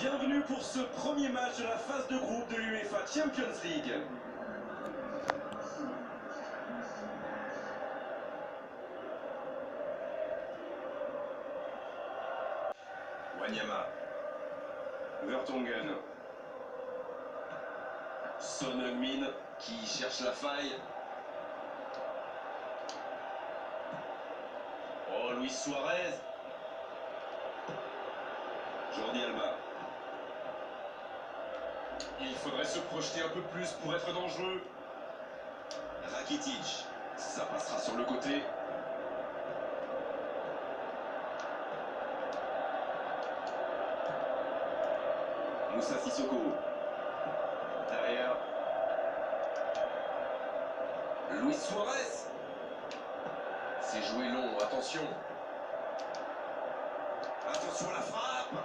Bienvenue pour ce premier match de la phase de groupe de l'UEFA Champions League. Wanyama, Vertonghen, Son Heung-min qui cherche la faille. Oh, Luis Suarez, Jordi Alba. Il faudrait se projeter un peu plus pour être dangereux. Rakitic, ça passera sur le côté. Moussa Sissoko. Derrière. Luis Suarez. C'est joué long, attention. Attention à la frappe.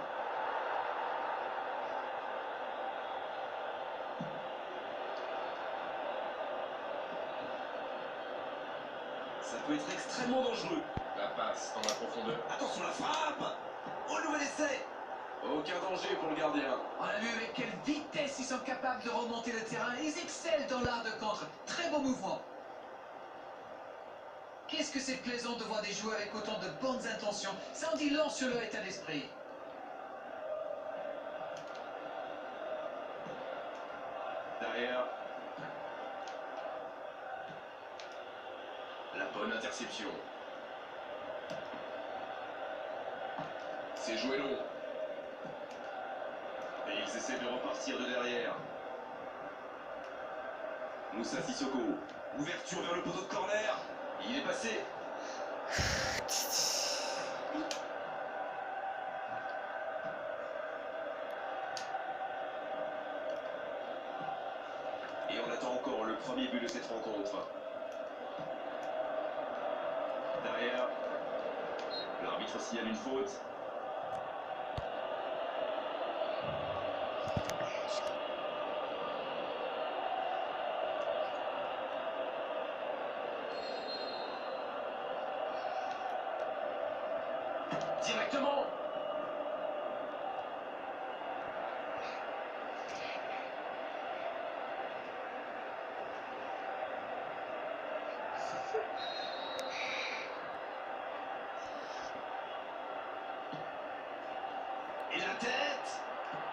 Ça peut être extrêmement dangereux. La passe dans la profondeur. Attention à la frappe. Oh, nouvel essai. Aucun danger pour le gardien. On a vu avec quelle vitesse ils sont capables de remonter le terrain. Ils excellent dans l'art de contre. Très beau mouvement. Qu'est-ce que c'est plaisant de voir des joueurs avec autant de bonnes intentions. Ça en dit long sur leur état d'esprit. Derrière. La bonne interception. C'est joué long. Et ils essaient de repartir de derrière. Moussa Sissoko. Ouverture vers le poteau de corner. Il est passé. Et on attend encore le premier but de cette rencontre. Derrière. L'arbitre signale une faute. Directement. Et la tête.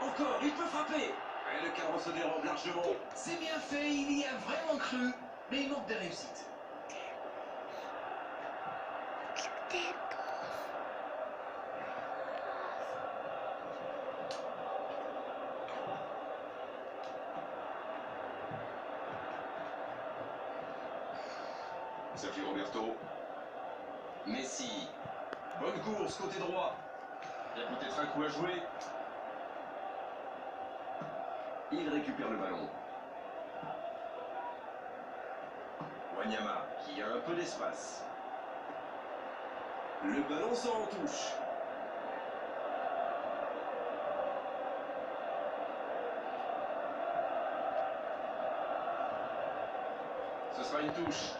Encore, il peut frapper. Et le cadre se dérobe largement. C'est bien fait, il y a vraiment cru. Mais il manque de réussite. Sergio Roberto. Messi. Bonne course, côté droit. Il y a peut-être un coup à jouer. Il récupère le ballon. Wanyama, qui a un peu d'espace. Le ballon sort en touche. Ce sera une touche.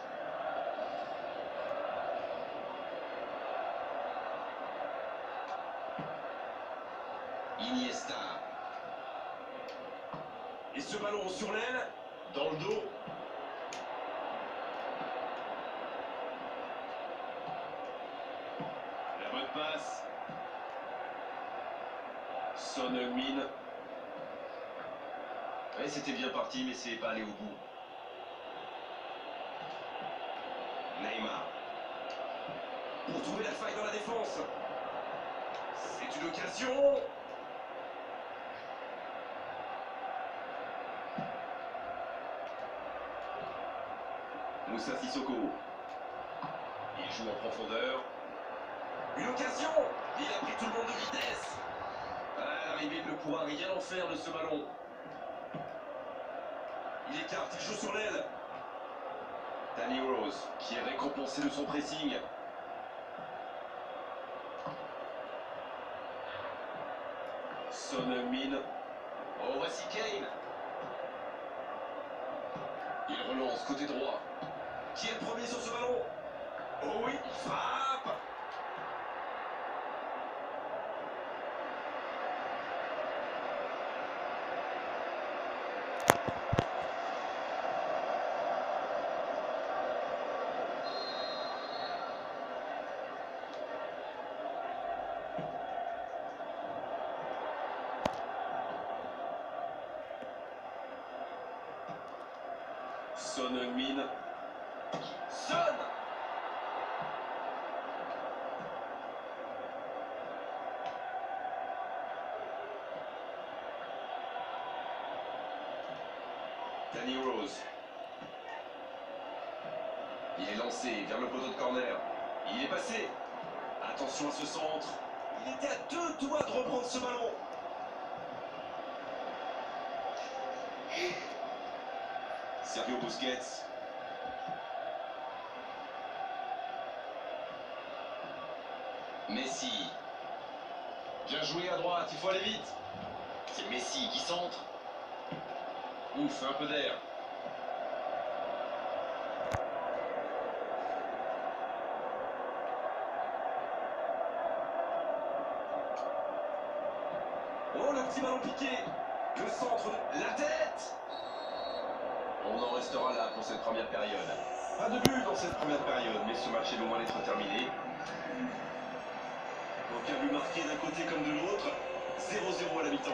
Iniesta. Et ce ballon sur l'aile, dans le dos. La bonne passe. Son Heung-min. Ouais, c'était bien parti, mais c'est pas allé au bout. Neymar. Pour trouver la faille dans la défense. C'est une occasion. Moussa Sissoko. Il joue en profondeur. Une occasion. Il a pris tout le monde de vitesse. À l'arrivée, il ne pourra rien en faire de ce ballon. Il écarte, il joue sur l'aile. Danny Rose, qui est récompensé de son pressing. Son Heung-min. Oh, voici Kane. Il relance côté droit. Qui est le premier sur ce ballon? Oh oui, il frappe. Son Heung-min. Son. Danny Rose. Il est lancé vers le poteau de corner. Il est passé. Attention à ce centre. Il était à 2 doigts de reprendre ce ballon. Sergio Busquets. Messi. Bien joué à droite, il faut aller vite. C'est Messi qui centre. Ouf, un peu d'air. Oh, le petit ballon piqué. Le centre de la tête. On en restera là pour cette première période. Pas de but dans cette première période, mais ce match est loin d'être terminé. Aucun but marqué d'un côté comme de l'autre. 0-0 à la mi-temps.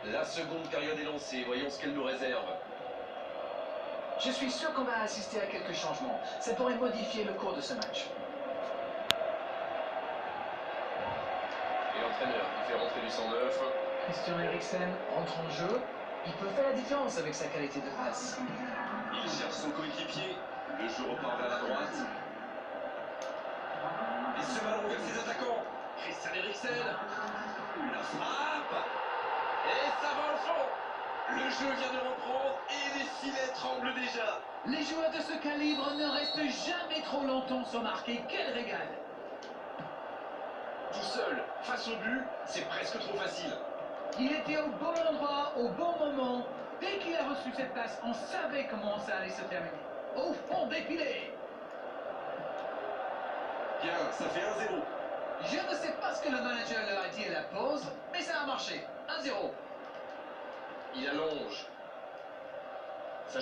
La seconde période est lancée. Voyons ce qu'elle nous réserve. Je suis sûr qu'on va assister à quelques changements. Ça pourrait modifier le cours de ce match. Et l'entraîneur qui fait rentrer du 109. Christian Eriksen entre en jeu. Il peut faire la différence avec sa qualité de passe. Il cherche son coéquipier. Le jeu repart vers la droite. Et ce ballon vers ses attaquants. Christian Eriksen. La frappe. Et ça va au fond. Le jeu vient de reprendre et les filets tremblent déjà. Les joueurs de ce calibre ne restent jamais trop longtemps sans marquer. Quel régal! Tout seul, face au but, c'est presque trop facile. Il était au bon endroit, au bon moment. Dès qu'il a reçu cette passe, on savait comment ça allait se terminer. Au fond des filets. Bien, ça fait 1-0. Je ne sais pas ce que le manager leur a dit à la pause, mais ça a marché. 1-0. Il allonge. Ça...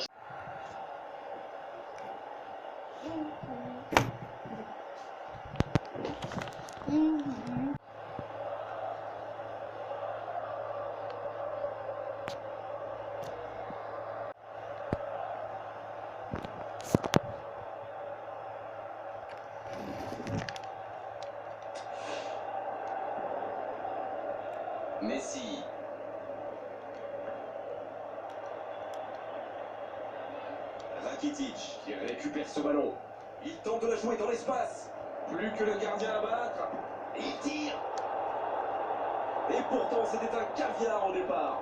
Messi. Rakitic qui récupère ce ballon. Il tente de la jouer dans l'espace. Plus que le gardien à battre. Et il tire. Et pourtant, c'était un caviar au départ.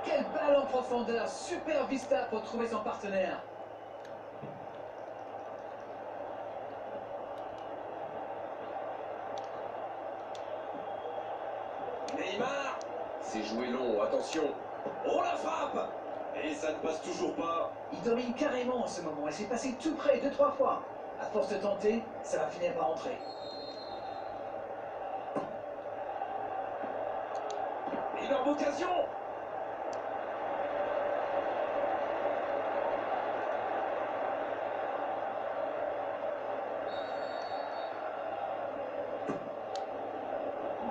Quelle balle en profondeur. Super vista pour trouver son partenaire. Neymar. C'est joué long, attention. Oh la frappe. Et ça ne passe toujours pas. Il domine carrément en ce moment et c'est passé tout près 2-3 fois. À force de tenter, ça va finir par entrer. Énorme occasion.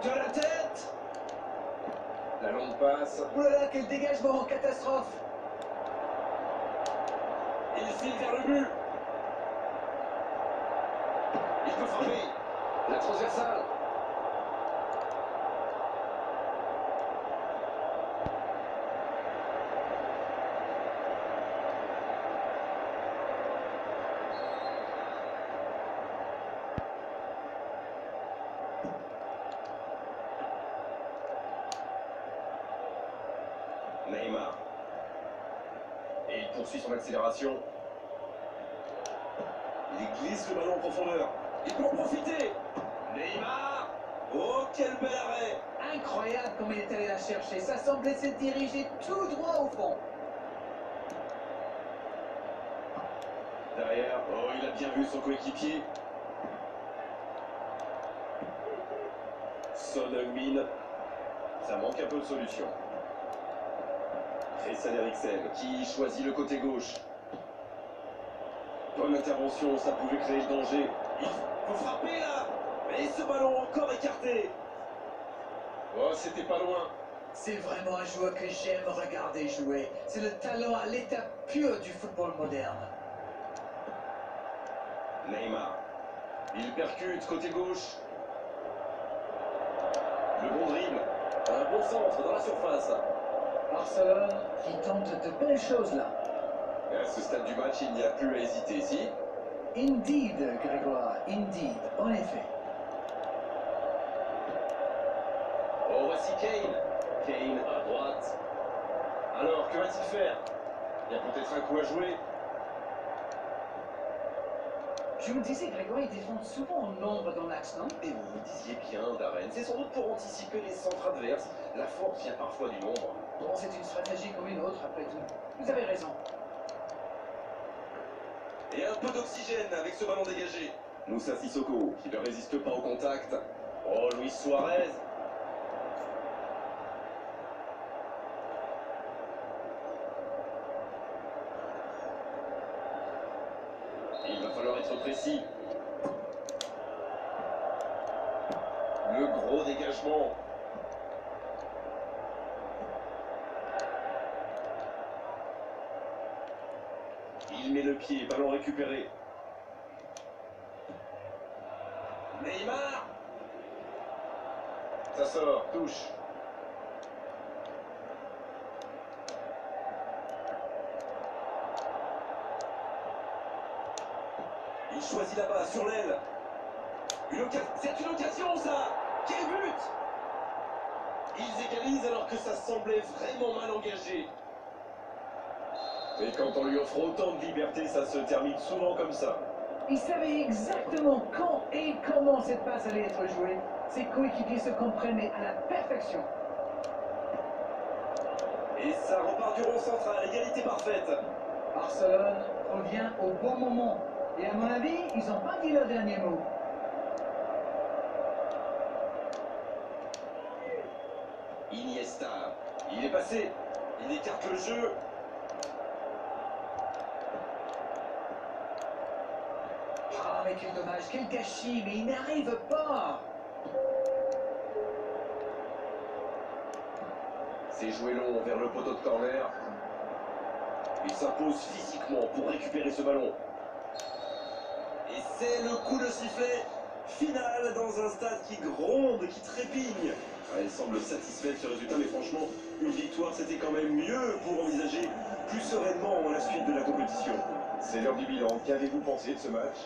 De la tête. La longue passe. Oh là là, quel dégagement, catastrophe! Il file vers le but. Il peut frapper. La transversale. Neymar. Et il poursuit son accélération. Il glisse le ballon en profondeur. Il peut en profiter. Neymar. Oh, quel bel arrêt. Incroyable comme il est allé la chercher. Ça semblait se diriger tout droit au fond. Derrière, oh, il a bien vu son coéquipier. Son Heung-min. Ça manque un peu de solution. Christian Eriksen qui choisit le côté gauche. Bonne intervention, ça pouvait créer le danger. Il faut frapper là. Mais ce ballon encore écarté. Oh, c'était pas loin. C'est vraiment un joueur que j'aime regarder jouer. C'est le talent à l'état pur du football moderne. Neymar. Il percute côté gauche. Le bon dribble. Un bon centre dans la surface. Barcelone qui tente de belles choses là. Et à ce stade du match, il n'y a plus à hésiter, si. Indeed, Grégoire, indeed, en effet. Oh, voici Kane. Kane à droite. Alors, que va-t-il faire? Il y a peut-être un coup à jouer. Je me disais, Grégoire, il défend souvent en nombre dans l'axe, non? Et vous vous disiez bien, Darren, c'est sans doute pour anticiper les centres adverses. La force vient parfois du nombre. Bon, c'est une stratégie comme une autre, après tout. Vous avez raison. Et un peu d'oxygène avec ce ballon dégagé. Moussa Sissoko, qui ne résiste pas au contact. Oh, Luis Suarez. Il va falloir être précis. Le gros dégagement. Il met le pied, ballon récupéré. Neymar. Ça sort, touche. Il choisit là-bas, sur l'aile. C'est une occasion, ça. Quel but! Ils égalisent alors que ça semblait vraiment mal engagé. Et quand on lui offre autant de liberté, ça se termine souvent comme ça. Il savait exactement quand et comment cette passe allait être jouée. Ses coéquipiers se comprenaient à la perfection. Et ça repart du rond central, égalité parfaite. Barcelone revient au bon moment. Et à mon avis, ils n'ont pas dit leur dernier mot. Iniesta, il est passé, il écarte le jeu. Ah, mais quel dommage, quel gâchis, mais il n'arrive pas. C'est joué long vers le poteau de corner. Il s'impose physiquement pour récupérer ce ballon. Et c'est le coup de sifflet final dans un stade qui gronde, qui trépigne. Elle semble satisfaite de ce résultat, mais franchement, une victoire, c'était quand même mieux pour envisager plus sereinement la suite de la compétition. C'est l'heure du bilan. Qu'avez-vous pensé de ce match?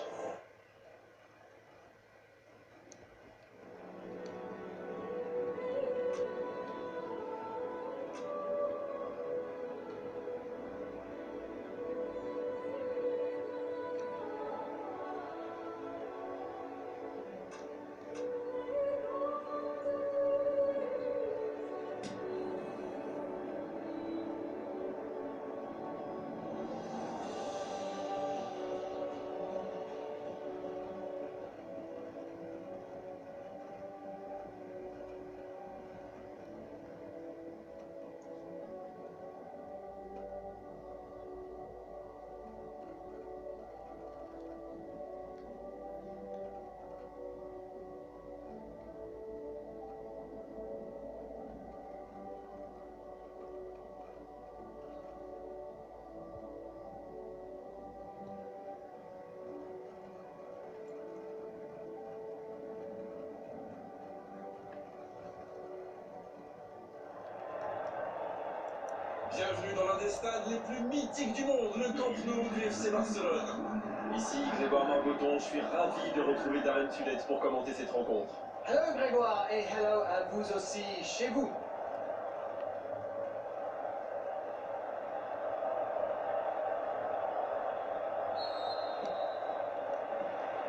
Bienvenue dans l'un des stades les plus mythiques du monde, le Camp Nou du FC Barcelone. Ici, Grégoire Margoton, je suis ravi de retrouver Darren Tulette pour commenter cette rencontre. Hello Grégoire et hello à vous aussi chez vous.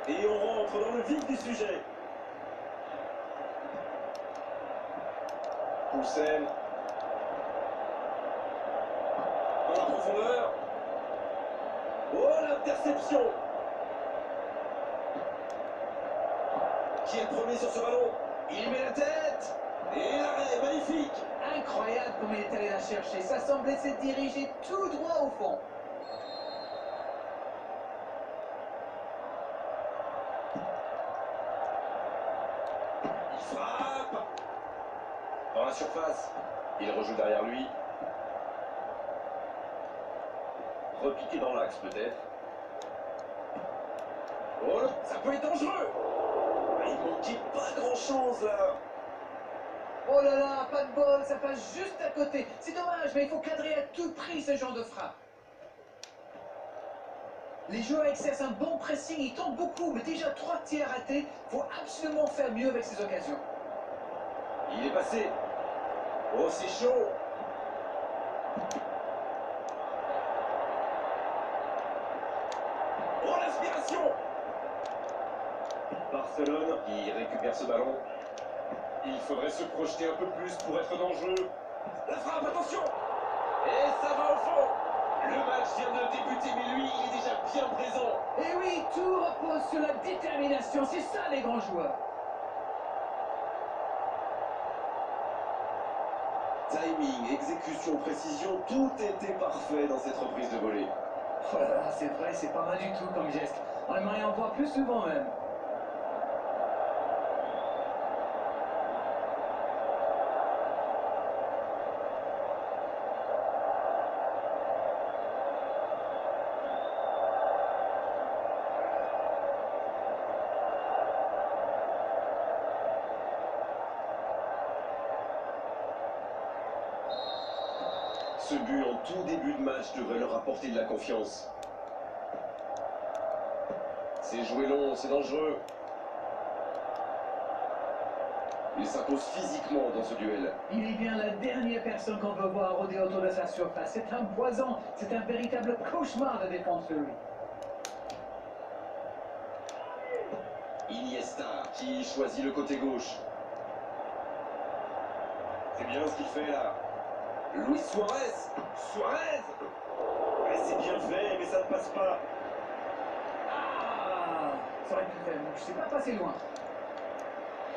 Et on rentre dans le vif du sujet. Poulsen. Dans la profondeur. Oh, l'interception. Qui est le premier sur ce ballon? Il met la tête. Et l'arrêt, magnifique. Incroyable comme il est allé la chercher. Ça semblait se diriger tout droit au fond. surface. Il rejoue derrière lui. Repiqué dans l'axe peut-être. Oh, ça peut être dangereux. Il manquait pas grand-chose là. Oh là là, pas de bol, ça passe juste à côté. C'est dommage, mais il faut cadrer à tout prix ce genre de frappe. Les joueurs exercent un bon pressing, ils tentent beaucoup, mais déjà 3 tirs ratés. Il faut absolument faire mieux avec ces occasions. Il est passé. Oh, c'est chaud. Oh, l'inspiration. Barcelone qui récupère ce ballon. Il faudrait se projeter un peu plus pour être dangereux. La frappe, attention. Et ça va au fond. Le match vient de débuter, mais lui, il est déjà bien présent. Et oui, tout repose sur la détermination, c'est ça les grands joueurs. Timing, exécution, précision, tout était parfait dans cette reprise de volée. Oh là là, c'est vrai, c'est pas mal du tout comme geste. On aimerait en voir plus souvent même. Ce but en tout début de match devrait leur apporter de la confiance. C'est joué long, c'est dangereux. Il s'impose physiquement dans ce duel. Il est bien la dernière personne qu'on veut voir rôder autour de sa surface. C'est un poison, c'est un véritable cauchemar de défendre sur lui. Iniesta qui choisit le côté gauche. C'est bien ce qu'il fait là. Luis Suarez. Suarez. Ouais, c'est bien fait, mais ça ne passe pas. Ah, ça aurait pu faire, je sais pas passer loin.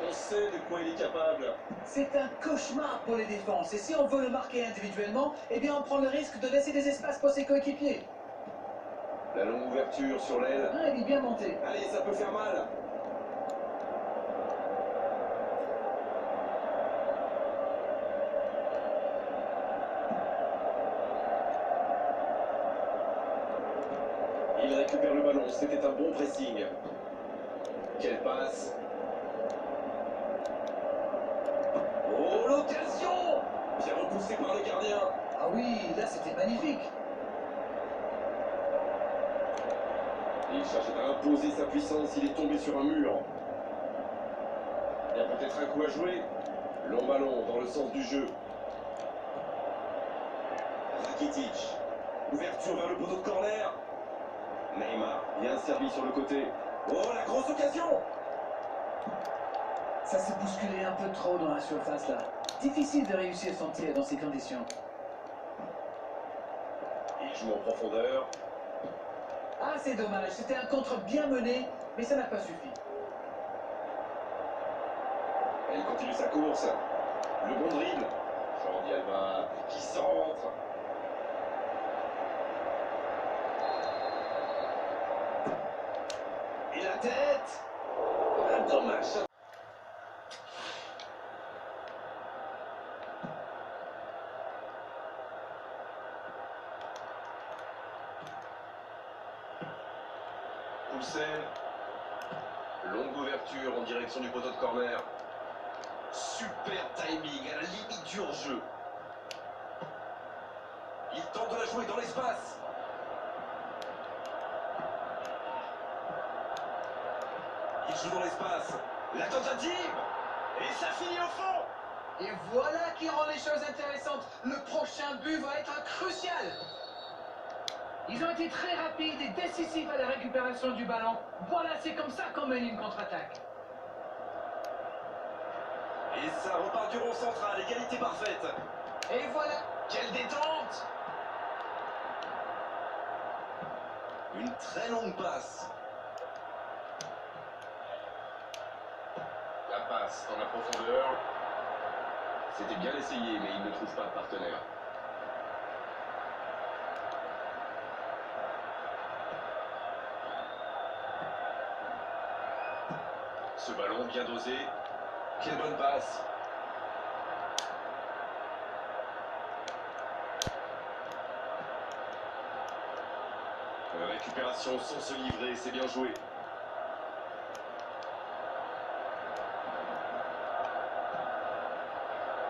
On sait de quoi il est capable. C'est un cauchemar pour les défenses. Et si on veut le marquer individuellement, eh bien on prend le risque de laisser des espaces pour ses coéquipiers. La longue ouverture sur l'aile. Ah, il est bien monté. Allez, ça peut faire mal. Il récupère le ballon, c'était un bon pressing. Quelle passe. Oh, l'occasion. Bien repoussé par le gardien. Ah oui, là c'était magnifique. Il cherche à imposer sa puissance, il est tombé sur un mur. Il y a peut-être un coup à jouer. Long ballon dans le sens du jeu. Rakitic. Ouverture vers le poteau de corner. Neymar, bien servi sur le côté. Oh, la grosse occasion. Ça s'est bousculé un peu trop dans la surface là. Difficile de réussir son tir dans ces conditions. Il joue en profondeur. Ah, c'est dommage, c'était un contre bien mené, mais ça n'a pas suffi. Elle continue sa course. Le bon dribble. Jordi Alba qui centre. Et la tête. Un dommage. Poulsen. Longue ouverture en direction du poteau de corner. Super timing, à la limite du hors-jeu. Il tente de la jouer dans l'espace. Il joue dans l'espace. La tentative. Et ça finit au fond. Et voilà qui rend les choses intéressantes. Le prochain but va être crucial. Ils ont été très rapides et décisifs à la récupération du ballon. Voilà, c'est comme ça qu'on mène une contre-attaque. Et ça repart du rond central, égalité parfaite. Et voilà. Quelle détente. Une très longue passe. La passe dans la profondeur. C'était bien essayé, mais il ne trouve pas de partenaire. Ce ballon bien dosé. Quelle bonne passe. Récupération sans se livrer, c'est bien joué.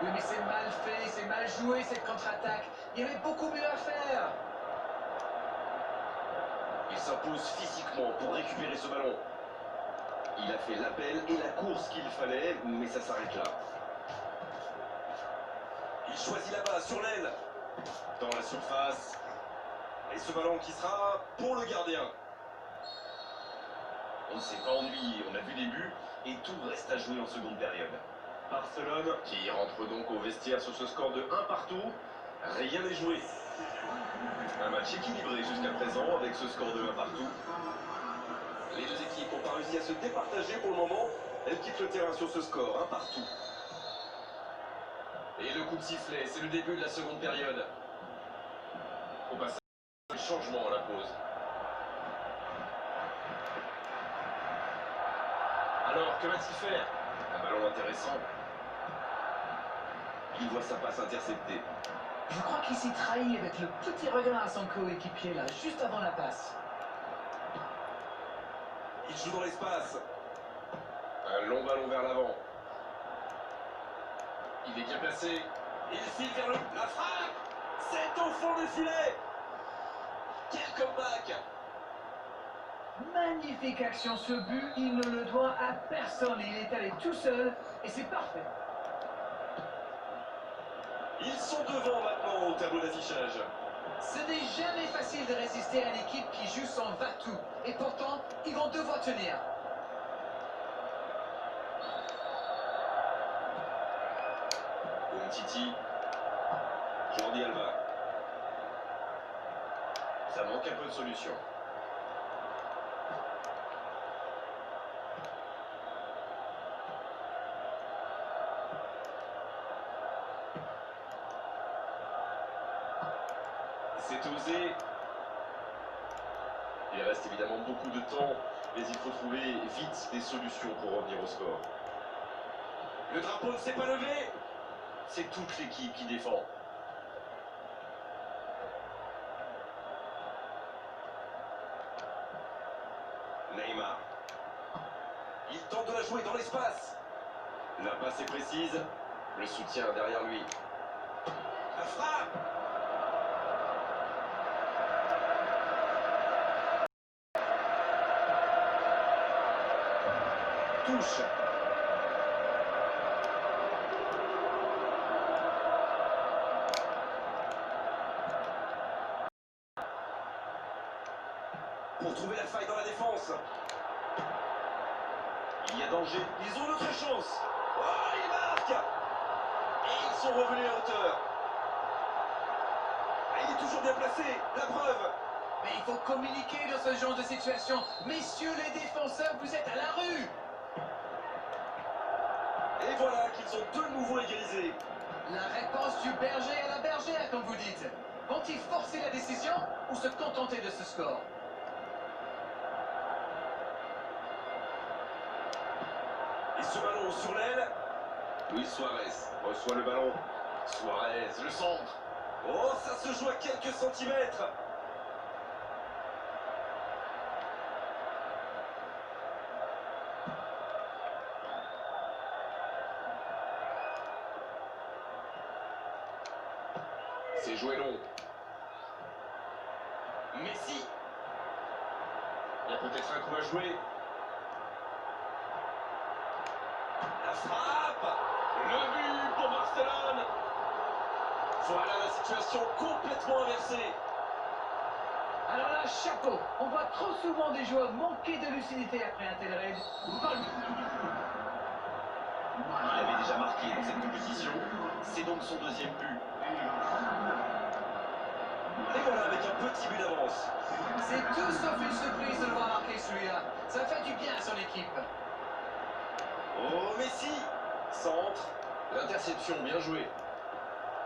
Oui, mais c'est mal fait, c'est mal joué cette contre-attaque. Il y avait beaucoup mieux à faire. Il s'impose physiquement pour récupérer ce ballon. Il a fait l'appel et la course qu'il fallait, mais ça s'arrête là. Il choisit là-bas, sur l'aile. Dans la surface. Et ce ballon qui sera pour le gardien. On ne s'est pas ennuyé, on a vu des buts et tout reste à jouer en seconde période. Barcelone qui rentre donc au vestiaire sur ce score de 1 partout. Rien n'est joué. Un match équilibré jusqu'à présent avec ce score de 1 partout. Les deux équipes n'ont pas réussi à se départager pour le moment. Elles quittent le terrain sur ce score, 1 partout. Et le coup de sifflet, c'est le début de la seconde période. Au passage, changement à la pause. Alors, que va-t-il faire? Un ballon intéressant. Il voit sa passe interceptée. Je crois qu'il s'est trahi avec le petit regard à son coéquipier là, juste avant la passe. Il joue dans l'espace. Un long ballon vers l'avant. Il est bien placé. Il file vers la frappe. C'est au fond du filet. Quel comeback! Magnifique action, ce but, il ne le doit à personne. Il est allé tout seul et c'est parfait. Ils sont devant maintenant au tableau d'affichage. Ce n'est jamais facile de résister à une équipe qui joue sans va-tout. Et pourtant, ils vont devoir tenir. Umtiti. Jordi Alba. Ça manque un peu de solution. C'est osé. Il reste évidemment beaucoup de temps, mais il faut trouver vite des solutions pour revenir au score. Le drapeau ne s'est pas levé. C'est toute l'équipe qui défend. Neymar. Il tente de la jouer dans l'espace. La passe est précise. Le soutien derrière lui. La frappe. Touche. Pour trouver la faille dans la défense. Il y a danger. Ils ont une autre chance. Oh, ils marquent. Et ils sont revenus à hauteur. Et il est toujours bien placé. La preuve. Mais il faut communiquer dans ce genre de situation. Messieurs les défenseurs, vous êtes à la rue. Et voilà qu'ils ont de nouveau égalisé. La réponse du berger à la bergère, comme vous dites. Vont-ils forcer la décision ou se contenter de ce score? Et ce ballon sur l'aile. Luis Suarez reçoit le ballon. Suarez, le centre. Oh, ça se joue à quelques centimètres. C'est joué long. Messi. Il y a peut-être un coup à jouer. La frappe. Le but pour Barcelone. Voilà la situation complètement inversée. Alors là, chapeau. On voit trop souvent des joueurs manquer de lucidité après un tel raid. Il avait déjà marqué dans cette compétition. C'est donc son deuxième but. Et voilà, avec un petit but d'avance. C'est tout sauf une surprise de le voir marquer celui-là. Ça fait du bien à son équipe. Oh, Messi. Centre. L'interception, bien joué.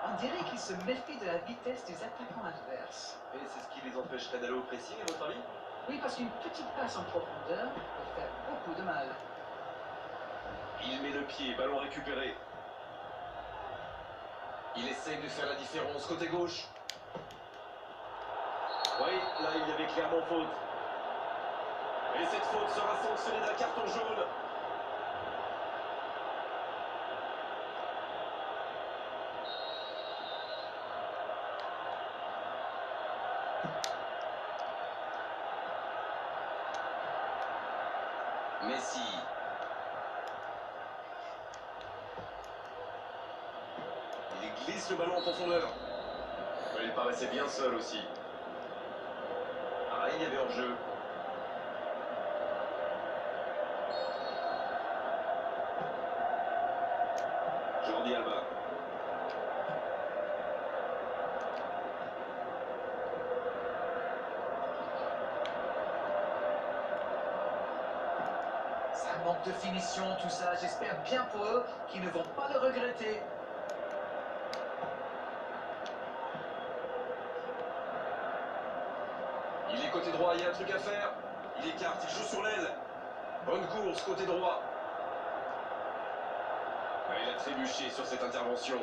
On dirait qu'il se méfie de la vitesse des attaquants adverses. Et c'est ce qui les empêcherait d'aller au pressing, à votre avis? Oui, parce qu'une petite passe en profondeur peut faire beaucoup de mal. Il met le pied, ballon récupéré. Il essaye de faire la différence côté gauche. Oui, Là, il y avait clairement faute. Et cette faute sera sanctionnée d'un carton jaune. Messi. Il glisse le ballon en profondeur. Il paraissait bien seul aussi. Ah, il y avait hors-jeu. Jordi Alba. Ça manque de finition, tout ça. J'espère bien pour eux qu'ils ne vont pas le regretter. Il est côté droit, il y a un truc à faire. Il écarte, il joue sur l'aile. Bonne course, côté droit. Il a trébuché sur cette intervention.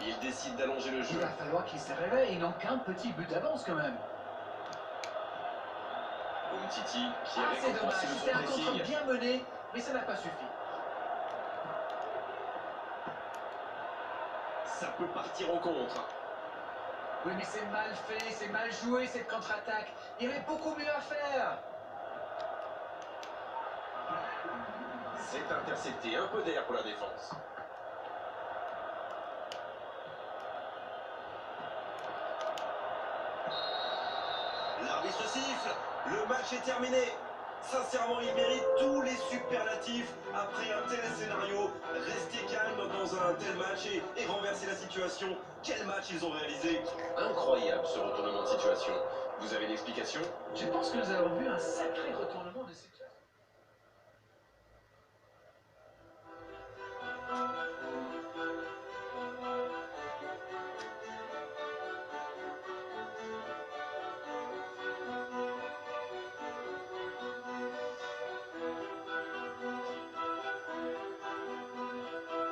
Il décide d'allonger le Il jeu. va falloir qu'ils se réveillent. Ils n'ont qu'un petit but d'avance quand même. Umtiti qui Ah, est c'est dommage. récompensé de C'était son un contre pressing. bien mené, mais ça n'a pas suffi. Ça peut partir en contre. Oui, mais c'est mal fait, c'est mal joué cette contre-attaque. Il y avait beaucoup mieux à faire. C'est intercepté, un peu d'air pour la défense. L'arbitre siffle, le match est terminé. Sincèrement, il mérite tous les superlatifs après un tel scénario. Rester calme dans un tel match et renverser la situation. Quel match ils ont réalisé. Incroyable ce retournement de situation. Vous avez l'explication? Je pense que nous avons vu un sacré retournement de situation.